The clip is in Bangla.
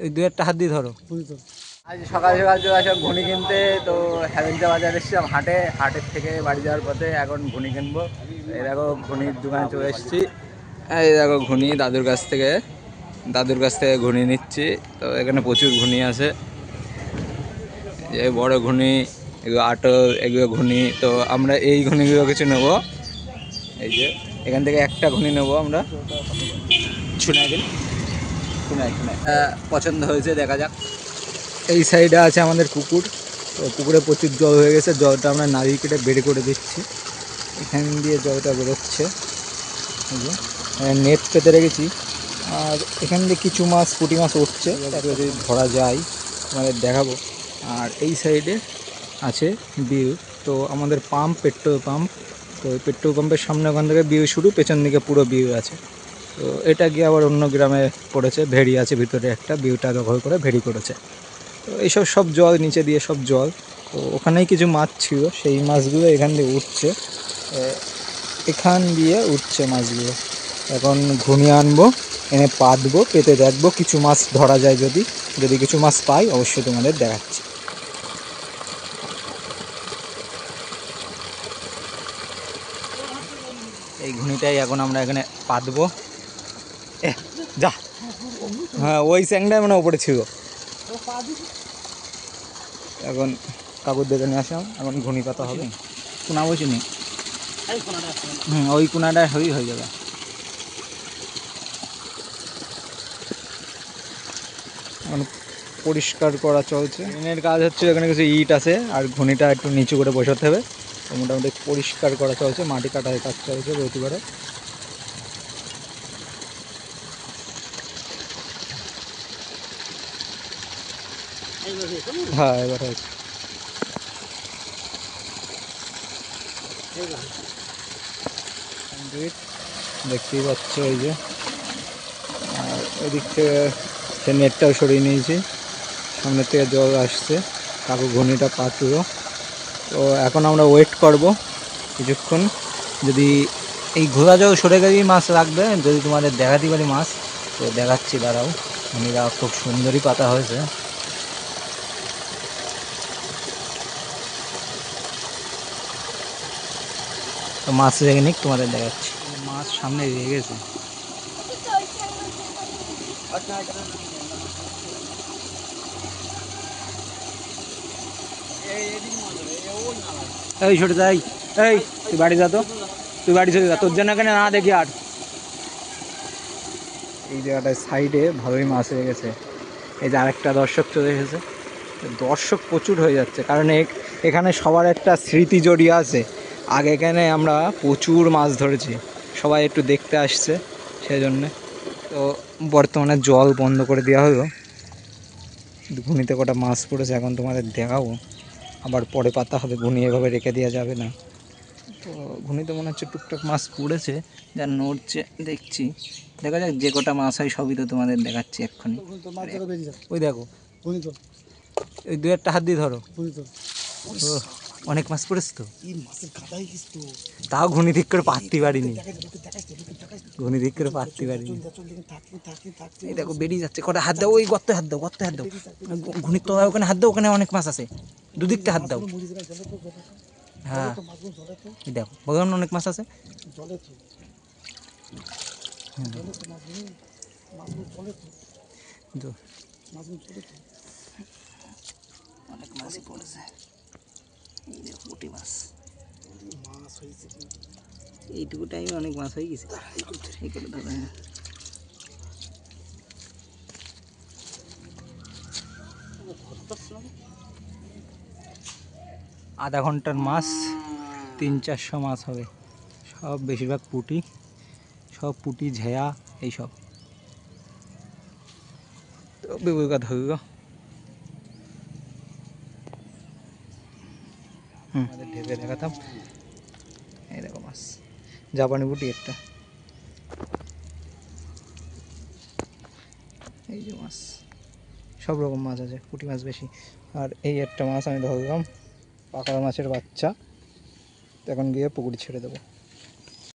ওই দু একটা হাত দিয়ে ধরো। আজ সকাল সকাল চলে আসলাম ঘুনি কিনতে। তো হ্যাভেনচা বাজার এসেছিলাম হাটের থেকে বাড়ি যাওয়ার পথে এখন ঘুনি কিনবো। এই দেখো ঘুনির দোকানে চলে এসেছি। এই দেখো ঘুনি দাদুর কাছ থেকে ঘুনি নিচ্ছি। তো এখানে প্রচুর ঘুনি আছে, এই বড় ঘুনি, এগুলো আটল, এগুলো ঘুনি। তো আমরা এই ঘুনিগুলো কিছু নেবো। এই যে এখান থেকে একটা ঘুনি নেবো আমরা। শুনাই দিন, শুনাই পছন্দ হয়েছে, দেখা যাক। এই সাইডে আছে আমাদের পুকুর। তো পুকুরে প্রচুর জল হয়ে গেছে, জলটা আমরা নারিয়ে কেটে বের করে দিচ্ছি। এখান দিয়ে জলটা বেরোচ্ছে, নেট পেতে রেখেছি। আর এখান দিয়ে কিছু মাছ, পুঁটি মাছ উঠছে, যদি ধরা যায় আমাদের দেখাবো। আর এই সাইডে আছে বিল। তো আমাদের পাম্প, পেট্রোল পাম্প। তো ওই পেট্রোল পাম্পের সামনে ওখান থেকে বিল শুরু, পেছন দিকে পুরো বিল আছে। তো এটা গিয়ে আবার অন্য গ্রামে পড়েছে, ভেড়ি আছে ভিতরে একটা, বিলটা দখল করে ভেড়ি করেছে। তো এইসব সব জল, নিচে দিয়ে সব জল। তো ওখানেই কিছু মাছ ছিল, সেই মাছগুলো এখান দিয়ে উঠছে, এখান দিয়ে উঠছে মাছগুলো। এখন ঘুমিয়ে আনবো, এনে পাতবো, পেতে দেখবো কিছু মাছ ধরা যায়। যদি কিছু মাছ পাই অবশ্যই তোমাদের দেখাচ্ছি। এই ঘুনিটাই এখন আমরা এখানে পাতবো। যা, হ্যাঁ ওই স্যাংটাই মানে ওপরে ছিল। এখন কাকুর দেখে নিয়ে আসলাম, এখন ঘুনি পাতা হবে। কোনা বসে নি, ওই কোনাটা হয়ে যাবে। এখন পরিষ্কার করা চলছে, এর কাজ হচ্ছে। এখানে কিছু ইট আছে আর ঘুনিটা একটু নিচু করে বসাতে হবে। তো মোটামুটি পরিষ্কার করা চলছে, মাটি কাটার কাজ চলছে বলতে পারে। হ্যাঁ এবার হয়েছে। দেখতেই পাচ্ছ এই যে, আর ওইদিক থেকে সে নেটটাও সরিয়ে নিয়েছি, সামনের থেকে জল আসছে। কাকু ঘুনিটা পাতলো। তো এখন আমরা ওয়েট করব কিছুক্ষণ। যদি এই ঘোলা জল সরে গেলেই মাছ রাখবে, যদি তোমাদের দেখাতে পারি মাছ তো দেখাচ্ছি, দাঁড়াও। ঘুনিটা খুব সুন্দরই পাতা হয়েছে। তো মাছ রেখে নিক, তোমাদের দেখাচ্ছি। মাছ সামনে রেখে গেছে। এই ছোট যাই, এই তুই বাড়ি যা, তো তুই বাড়ি চলে যা, তোর জন্য এখানে না দেখি। আর এই জায়গাটায় সাইডে ভালোই মাছ হয়ে গেছে। এই যে আরেকটা দর্শক চলে এসেছে। দর্শক প্রচুর হয়ে যাচ্ছে, কারণ এখানে সবার একটা স্মৃতি জড়িয়ে আছে। আগে এখানে আমরা প্রচুর মাছ ধরেছি, সবাই একটু দেখতে আসছে সেই জন্যে। তো বর্তমানে জল বন্ধ করে দেওয়া হলো। ঘুনিতে কটা মাছ পড়েছে এখন তোমাদের দেখাবো, আবার পরে পাতা হবে। ঘুনি এভাবে রেখে দেওয়া যাবে না। তো ঘুনিতে মনে হচ্ছে টুকটাক মাছ পড়েছে, যা নড়ছে দেখছি। দেখা যাক, যে কটা মাছ হয় সবই তো তোমাদের দেখাচ্ছি এক্ষুনি। ওই দেখো, ওই দু একটা হাত দিয়ে ধরো। অনেক মাছ পড়েছে তো, তাও ঘুনি দিক করে পাততে পারিনি, ঘুনি দিক করে পাততে পারিনি। এই দেখো বেরিয়ে যাচ্ছে, কটা হাত দাও, ওই গর্তে হাত দাও, গর্তে হাত দাও। ঘুনির তো ওখানে হাত দাও, ওখানে অনেক মাছ আছে, দুদিকটা হাত দাও। হ্যাঁ এই দেখো, ভগবান অনেক মাছ আছে। অনেক মাছই পড়েছে। এই যে পুঁটি মাছ, এইটুকু টাইমে অনেক মাছ হয়ে গেছে। আধা ঘন্টার মাছ 300-400 মাছ হবে, সব বেশিরভাগ পুঁটি, সব পুঁটি ঝেয়া এইসব। বেগুকা ধরব, আমাদের ঢেকে দেখাতাম। এই দেখো মাছ, জাপানি পুঁটি একটা। এই যে মাছ, সব রকম মাছ আছে, পুঁটি মাছ বেশি। আর এই একটা মাছ আমি ধরলাম, পাকাড়া মাছের বাচ্চা। এখন গিয়ে পুকুরে ছেড়ে দেবো।